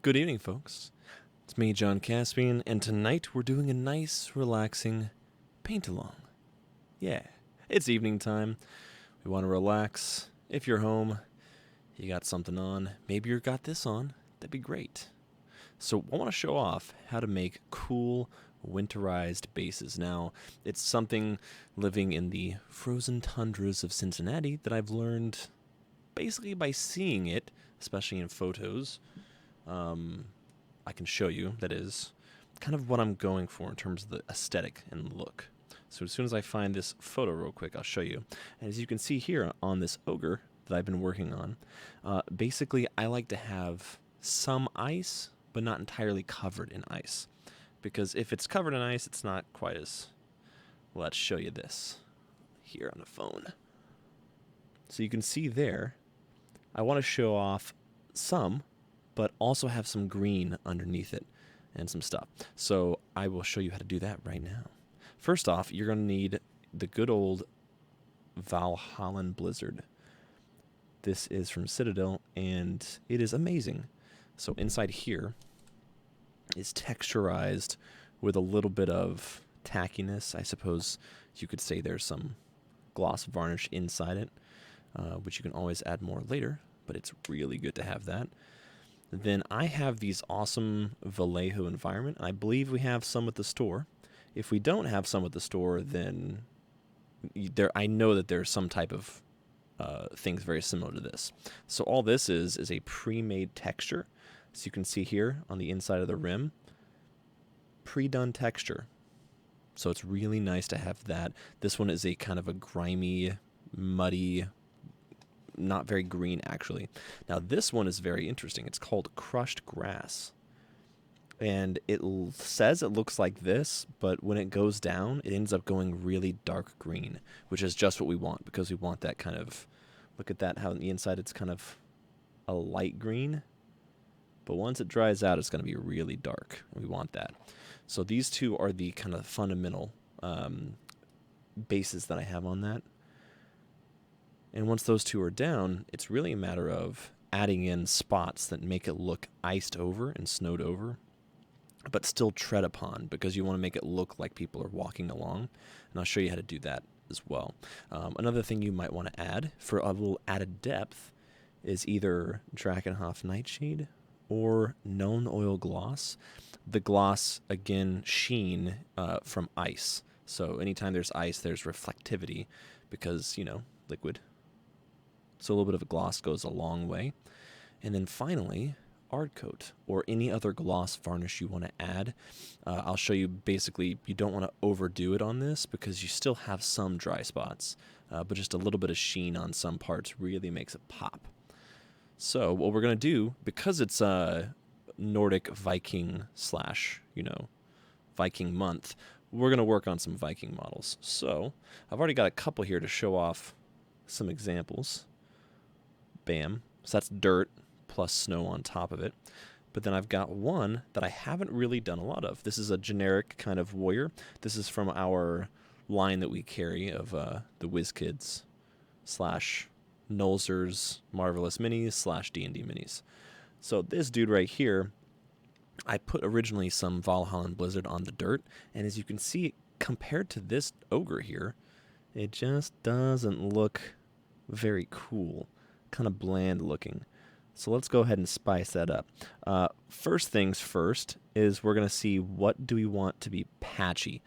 Good evening, folks. It's me, John Caspian, and tonight we're doing a nice, relaxing paint-along. Yeah, it's evening time. We want to relax. If you're home, you got something on, maybe you got this on, that'd be great. So I want to show off how to make cool, winterized bases. Now, it's something living in the frozen tundras of Cincinnati that I've learned basically by seeing it, especially in photos. I can show you, that is, kind of what I'm going for in terms of the aesthetic and look. So as soon as I find this photo real quick, I'll show you. And as you can see here on this ogre that I've been working on, basically I like to have some ice, but not entirely covered in ice. Because if it's covered in ice, it's not quite as... Well, let's show you this here on the phone. So you can see there, I want to show off some, but also have some green underneath it and some stuff. So I will show you how to do that right now. First off, you're going to need the good old Valhalla Blizzard. This is from Citadel, and it is amazing. So inside here is texturized with a little bit of tackiness. I suppose you could say there's some gloss varnish inside it, which you can always add more later, but it's really good to have that. Then I have these awesome Vallejo environment, and I believe we have some at the store. If we don't have some at the store, then I know that there's some type of things very similar to this. So all this is a pre-made texture. So you can see here on the inside of the rim, pre-done texture. So it's really nice to have that. This one is a kind of a grimy, muddy, not very green, actually. Now, this one is very interesting. It's called Crushed Grass. And it says it looks like this, but when it goes down, it ends up going really dark green, which is just what we want, because we want that kind of... Look at that, how on the inside it's kind of a light green. But once it dries out, it's going to be really dark, and we want that. So these two are the kind of fundamental bases that I have on that. And once those two are down, it's really a matter of adding in spots that make it look iced over and snowed over, but still tread upon, because you want to make it look like people are walking along. And I'll show you how to do that as well. Another thing you might want to add for a little added depth is either Drakenhof Nightshade or Known Oil Gloss. The gloss, again, sheen from ice. So anytime there's ice, there's reflectivity because, you know, liquid. So a little bit of a gloss goes a long way. And then finally, Ard Coat or any other gloss varnish you want to add. I'll show you basically, you don't want to overdo it on this because you still have some dry spots, but just a little bit of sheen on some parts really makes it pop. So what we're going to do, because it's a Nordic Viking / Viking month, we're going to work on some Viking models. So I've already got a couple here to show off some examples. Bam. So that's dirt plus snow on top of it. But then I've got one that I haven't really done a lot of. This is a generic kind of warrior. This is from our line that we carry of the WizKids / Nolzur's Marvelous Minis / D&D Minis. So this dude right here, I put originally some Valhalla Blizzard on the dirt, and as you can see, compared to this ogre here, it just doesn't look very cool. Kind of bland looking. So let's go ahead and spice that up. First things first is we're going to see what do we want to be patchy.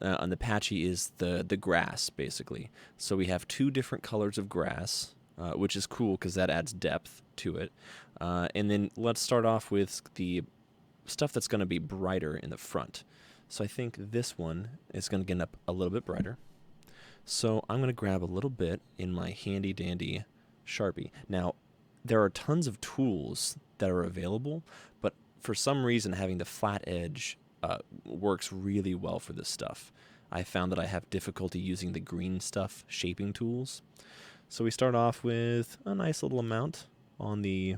And the patchy is the grass, basically. So we have two different colors of grass, which is cool because that adds depth to it. And then let's start off with the stuff that's going to be brighter in the front. So I think this one is going to get up a little bit brighter. So I'm going to grab a little bit in my handy dandy Sharpie. Now, there are tons of tools that are available, but for some reason having the flat edge works really well for this stuff. I found that I have difficulty using the green stuff shaping tools. So we start off with a nice little amount on the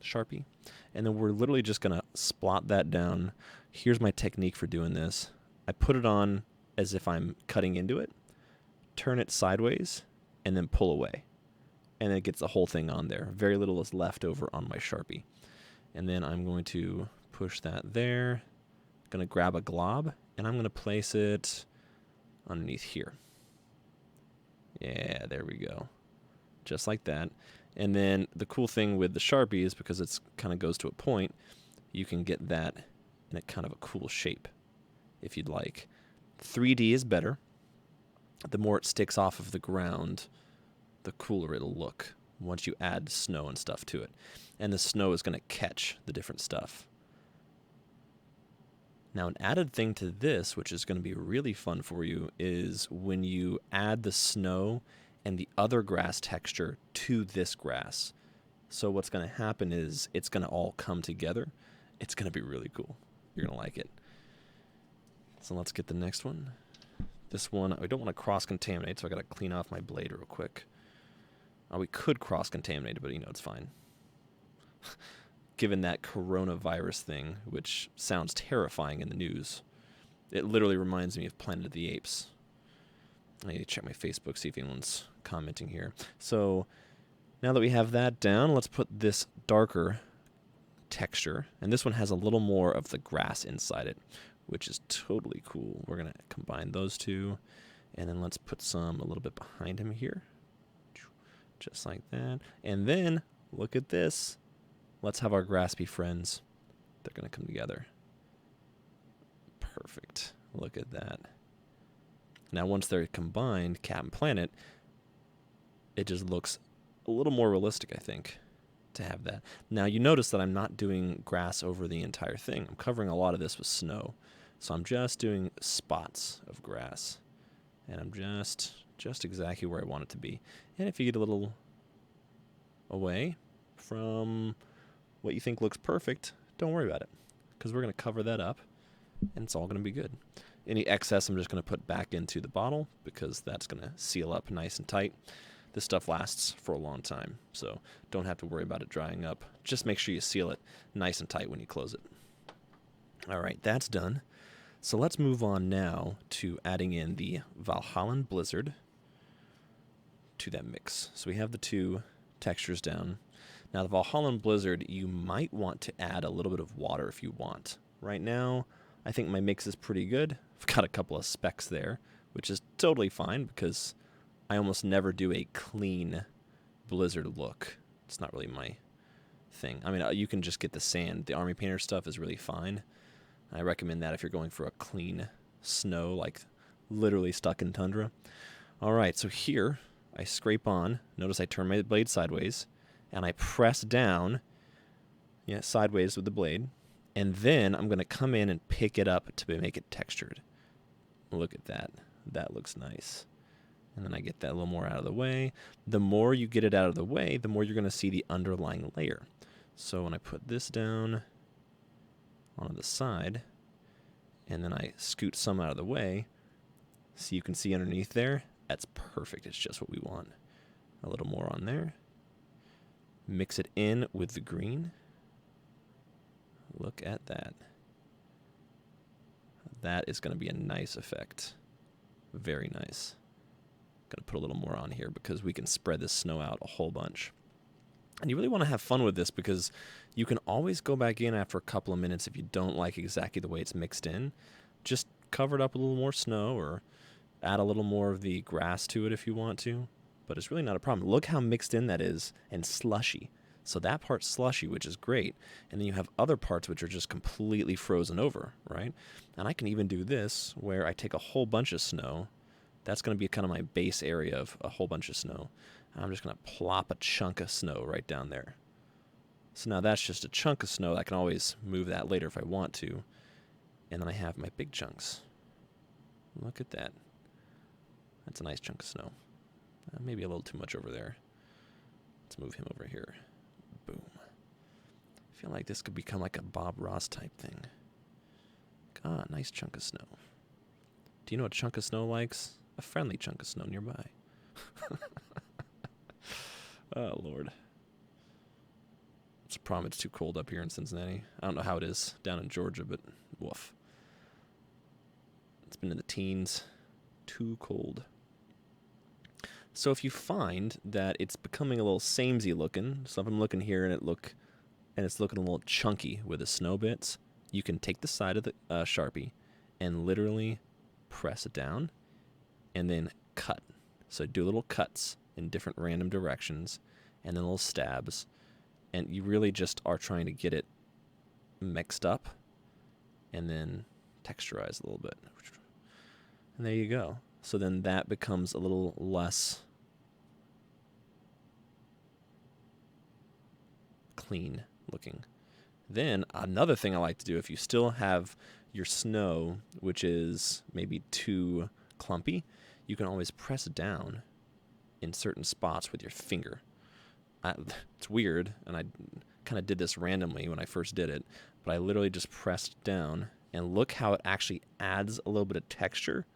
Sharpie, and then we're literally just going to splot that down. Here's my technique for doing this. I put it on as if I'm cutting into it, turn it sideways, and then pull away. And it gets the whole thing on there. Very little is left over on my Sharpie. And then I'm going to push that there. Going to grab a glob, and I'm going to place it underneath here. Yeah, there we go. Just like that. And then the cool thing with the Sharpie is because it's kind of goes to a point, you can get that in a kind of a cool shape if you'd like. 3D is better. The more it sticks off of the ground, the cooler it'll look once you add snow and stuff to it. And the snow is going to catch the different stuff. Now, an added thing to this, which is going to be really fun for you, is when you add the snow and the other grass texture to this grass. So what's going to happen is it's going to all come together. It's going to be really cool. You're going to like it. So let's get the next one. This one, I don't want to cross-contaminate, so I got to clean off my blade real quick. We could cross-contaminate it, but it's fine. Given that coronavirus thing, which sounds terrifying in the news, it literally reminds me of Planet of the Apes. I need to check my Facebook, see if anyone's commenting here. So now that we have that down, let's put this darker texture. And this one has a little more of the grass inside it, which is totally cool. We're going to combine those two. And then let's put some a little bit behind him here. Just like that. And then, look at this. Let's have our grass be friends. They're going to come together. Perfect. Look at that. Now, once they're combined, Captain Planet, it just looks a little more realistic, I think, to have that. Now, you notice that I'm not doing grass over the entire thing. I'm covering a lot of this with snow. So I'm just doing spots of grass. And I'm just exactly where I want it to be. And if you get a little away from what you think looks perfect, don't worry about it, because we're going to cover that up, and it's all going to be good. Any excess I'm just going to put back into the bottle, because that's going to seal up nice and tight. This stuff lasts for a long time, so don't have to worry about it drying up. Just make sure you seal it nice and tight when you close it. All right, that's done. So let's move on now to adding in the Valhalla Blizzard to that mix. So we have the two textures down. Now, the Valhalla Blizzard, you might want to add a little bit of water if you want. Right now, I think my mix is pretty good. I've got a couple of specks there, which is totally fine because I almost never do a clean Blizzard look. It's not really my thing. I mean, you can just get the sand. The Army Painter stuff is really fine. I recommend that if you're going for a clean snow, like literally stuck in tundra. All right, so here I scrape on. Notice I turn my blade sideways. And I press down, sideways with the blade, and then I'm going to come in and pick it up to make it textured. Look at that. That looks nice. And then I get that a little more out of the way. The more you get it out of the way, the more you're going to see the underlying layer. So when I put this down on the side, and then I scoot some out of the way, so you can see underneath there, that's perfect. It's just what we want. A little more on there. Mix it in with the green. Look at that. That is going to be a nice effect. Very nice. Going to put a little more on here because we can spread this snow out a whole bunch. And you really want to have fun with this because you can always go back in after a couple of minutes if you don't like exactly the way it's mixed in. Just cover it up with a little more snow or add a little more of the grass to it if you want to. But it's really not a problem. Look how mixed in that is and slushy. So that part's slushy, which is great. And then you have other parts which are just completely frozen over, right? And I can even do this where I take a whole bunch of snow. That's going to be kind of my base area of a whole bunch of snow. And I'm just going to plop a chunk of snow right down there. So now that's just a chunk of snow. I can always move that later if I want to. And then I have my big chunks. Look at that. That's a nice chunk of snow. Maybe a little too much over there. Let's move him over here. Boom. I feel like this could become like a Bob Ross type thing. Ah, nice chunk of snow. Do you know what a chunk of snow likes? A friendly chunk of snow nearby. Oh, Lord. It's a problem it's too cold up here in Cincinnati. I don't know how it is down in Georgia, but woof. It's been in the teens. Too cold. So if you find that it's becoming a little samey looking, so if I'm looking here and it look and it's looking a little chunky with the snow bits, you can take the side of the Sharpie and literally press it down and then cut. So do little cuts in different random directions and then little stabs. And you really just are trying to get it mixed up and then texturize a little bit. And there you go. So then that becomes a little less clean looking. Then another thing I like to do, if you still have your snow, which is maybe too clumpy, you can always press down in certain spots with your finger. It's weird, and I kind of did this randomly when I first did it, but I literally just pressed down, and look how it actually adds a little bit of texture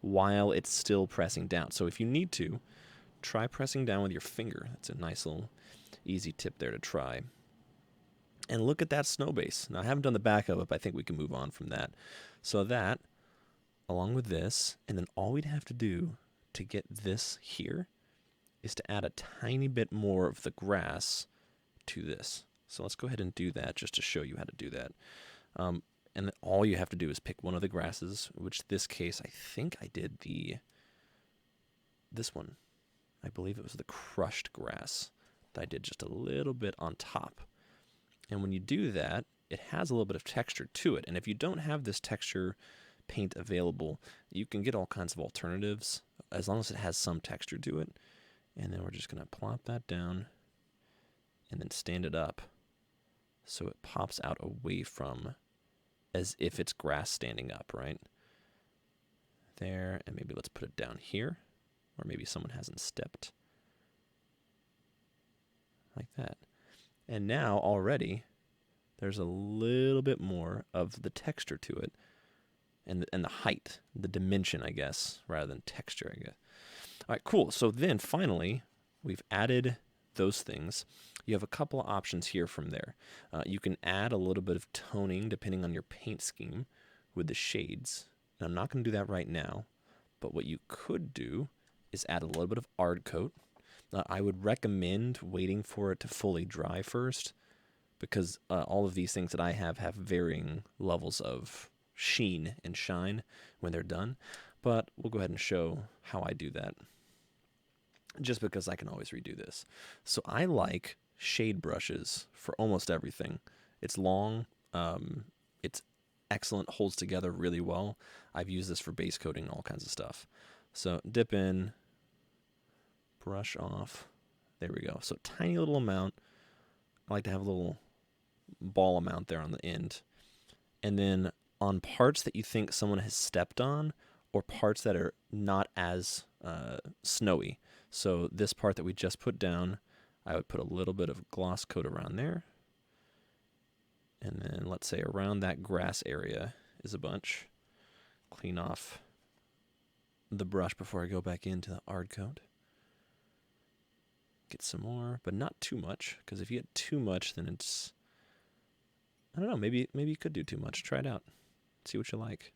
while it's still pressing down. So if you need to, try pressing down with your finger. That's a nice little easy tip there to try. And look at that snow base. Now, I haven't done the back of it, but I think we can move on from that. So that, along with this, and then all we'd have to do to get this here is to add a tiny bit more of the grass to this. So let's go ahead and do that just to show you how to do that. And then all you have to do is pick one of the grasses, which this case, I think I did this one. I believe it was the crushed grass that I did just a little bit on top. And when you do that, it has a little bit of texture to it. And if you don't have this texture paint available, you can get all kinds of alternatives as long as it has some texture to it. And then we're just going to plop that down and then stand it up so it pops out away from, as if it's grass standing up, right? There, and maybe let's put it down here, or maybe someone hasn't stepped. Like that. And now already there's a little bit more of the texture to it, and the height, the dimension, I guess, rather than texture, I guess. All right, cool. So then finally, we've added those things. You have a couple of options here from there. You can add a little bit of toning depending on your paint scheme with the shades. And I'm not going to do that right now, but what you could do is add a little bit of Ard Coat. I would recommend waiting for it to fully dry first, because all of these things that I have varying levels of sheen and shine when they're done. But we'll go ahead and show how I do that, just because I can always redo this. So I like shade brushes for almost everything. It's long, it's excellent, holds together really well. I've used this for base coating and all kinds of stuff. So dip in, brush off. There we go. So tiny little amount. I like to have a little ball amount there on the end. And then on parts that you think someone has stepped on, or parts that are not as snowy. So this part that we just put down, I would put a little bit of gloss coat around there. And then let's say around that grass area is a bunch. Clean off the brush before I go back into the Ard Coat. Get some more, but not too much, because if you get too much, then it's, I don't know, maybe you could do too much. Try it out. See what you like.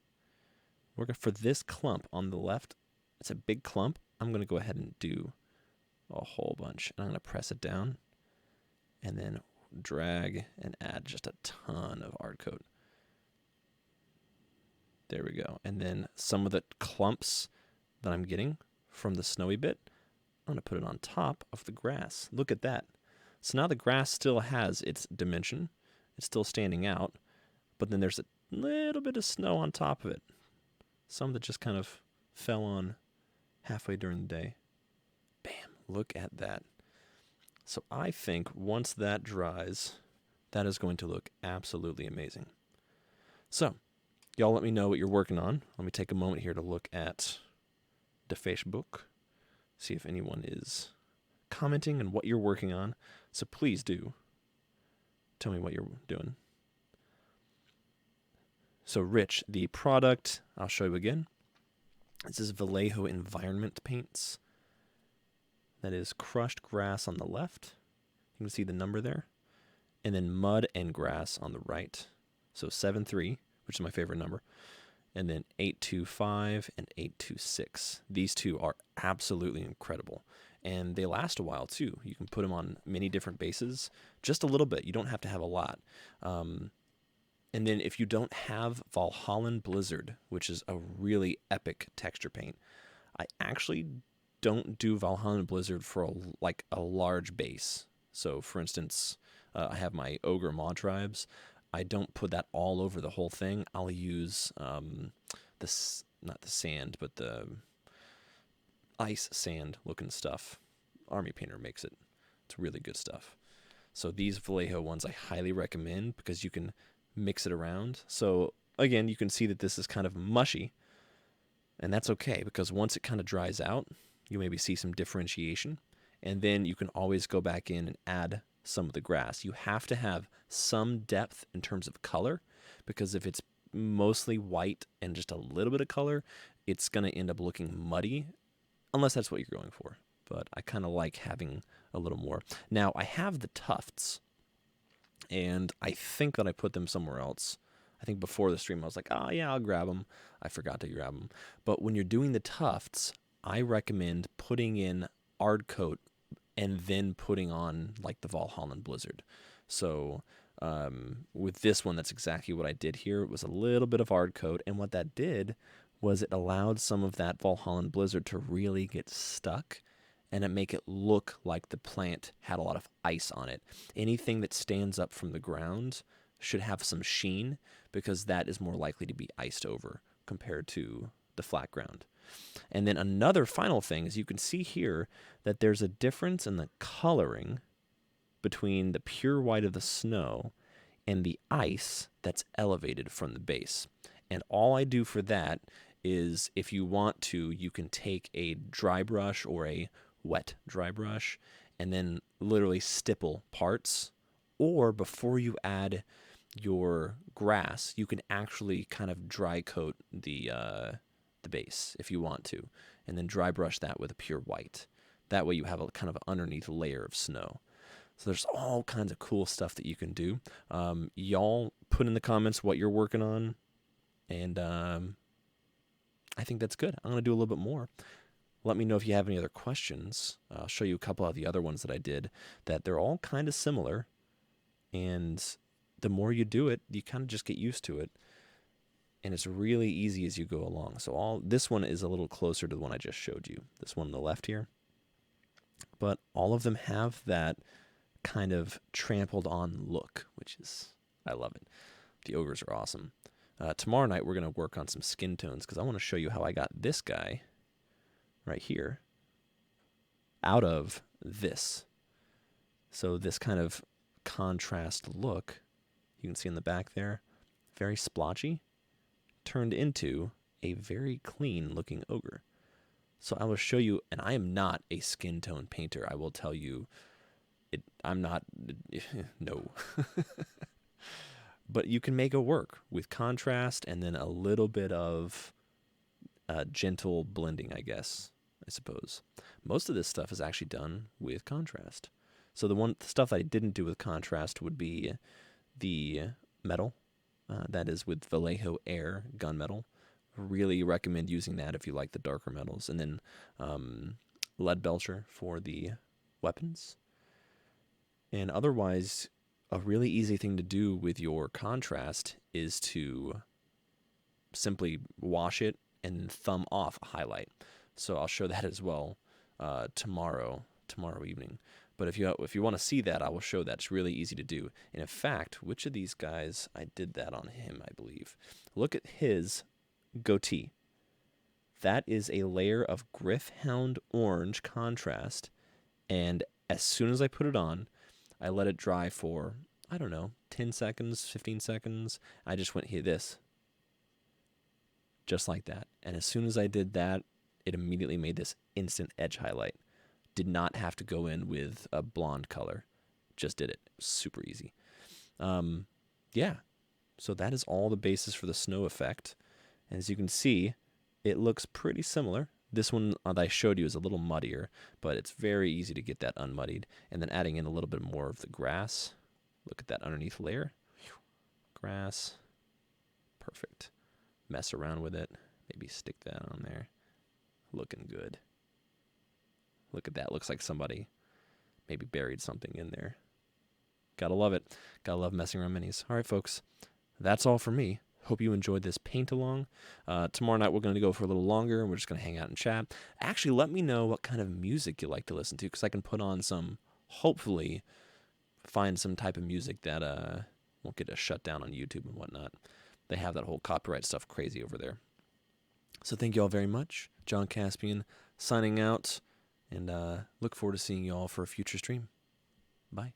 Working for this clump on the left, it's a big clump. I'm going to go ahead and do a whole bunch. And I'm going to press it down and then drag and add just a ton of Ard Coat. There we go. And then some of the clumps that I'm getting from the snowy bit, I'm going to put it on top of the grass. Look at that. So now the grass still has its dimension. It's still standing out, but then there's a little bit of snow on top of it. Some that just kind of fell on halfway during the day. Bam, look at that. So I think once that dries, that is going to look absolutely amazing. So, y'all let me know what you're working on. Let me take a moment here to look at the Facebook, see if anyone is commenting and what you're working on. So please do tell me what you're doing. So Rich, the product, I'll show you again. This is Vallejo Environment Paints. That is crushed grass on the left. You can see the number there. And then mud and grass on the right. So 7-3, which is my favorite number. and then 825 and 826. These two are absolutely incredible, and they last a while too. You can put them on many different bases, just a little bit. You don't have to have a lot. And then if you don't have Valhalla Blizzard, which is a really epic texture paint, I actually don't do Valhalla Blizzard for a large base. So for instance, I have my Ogre Maw Tribes. I don't put that all over the whole thing. I'll use this, not the sand, but the ice sand looking stuff. Army Painter makes it. It's really good stuff. So these Vallejo ones I highly recommend because you can mix it around. So again, you can see that this is kind of mushy, and that's okay because once it kind of dries out, you maybe see some differentiation, and then you can always go back in and add some of the grass. You have to have some depth in terms of color, because if it's mostly white and just a little bit of color, it's going to end up looking muddy, unless that's what you're going for. But I kind of like having a little more. Now, I have the tufts, and I think that I put them somewhere else. I think before the stream I was like, oh yeah, I'll grab them. I forgot to grab them. But when you're doing the tufts, I recommend putting in Ard Coat and then putting on like the Valhalla Blizzard. So with this one, that's exactly what I did here. It was a little bit of Ard Coat, and what that did was it allowed some of that Valhalla Blizzard to really get stuck, and it make it look like the plant had a lot of ice on it. Anything that stands up from the ground should have some sheen, because that is more likely to be iced over compared to the flat ground. And then another final thing is you can see here that there's a difference in the coloring between the pure white of the snow and the ice that's elevated from the base. And all I do for that is, if you want to, you can take a dry brush or a wet dry brush and then literally stipple parts, or before you add your grass, you can actually kind of dry coat the base if you want to, and then dry brush that with a pure white. That way you have a kind of underneath layer of snow. So there's all kinds of cool stuff that you can do. Y'all put in the comments what you're working on, and I think that's good. I'm going to do a little bit more. Let me know if you have any other questions. I'll show you a couple of the other ones that I did, that they're all kind of similar, and the more you do it, you kind of just get used to it, and it's really easy as you go along. So this one is a little closer to the one I just showed you, this one on the left here, but all of them have that kind of trampled on look, which is, I love it. The ogres are awesome. Tomorrow night we're going to work on some skin tones, because I want to show you how I got this guy right here out of this. So this kind of contrast look, you can see in the back there, very splotchy, turned into a very clean looking ogre. So I will show you, and I am not a skin tone painter, I will tell you, I'm not, no. But you can make it work with contrast and then a little bit of gentle blending, I guess, I suppose. Most of this stuff is actually done with contrast. So the stuff I didn't do with contrast would be the metal. That is with Vallejo Air gunmetal. Really recommend using that if you like the darker metals. And then lead belcher for the weapons. And otherwise, a really easy thing to do with your contrast is to simply wash it and then thumb off a highlight. So I'll show that as well tomorrow evening. But if you want to see that, I will show that. It's really easy to do. And in fact, which of these guys, I did that on him, I believe. Look at his goatee. That is a layer of Griffhound orange contrast. And as soon as I put it on, I let it dry for, I don't know, 10 seconds, 15 seconds. I just went here, this. Just like that. And as soon as I did that, it immediately made this instant edge highlight. Did not have to go in with a blonde color. Just did it. Super easy. Yeah. So that is all the basis for the snow effect. And as you can see, it looks pretty similar. This one that I showed you is a little muddier, but it's very easy to get that unmuddied. And then adding in a little bit more of the grass. Look at that underneath layer. Grass. Perfect. mess around with it. Maybe stick that on there. Looking good. Look at that. Looks like somebody maybe buried something in there. Gotta love it. Gotta love messing around minis. All right, folks. That's all for me. Hope you enjoyed this paint along. Tomorrow night we're going to go for a little longer, and we're just going to hang out and chat. Actually, let me know what kind of music you like to listen to, because I can put on some, hopefully, find some type of music that won't get us shut down on YouTube and whatnot. They have that whole copyright stuff crazy over there. So thank you all very much. John Caspian signing out, and look forward to seeing you all for a future stream. Bye.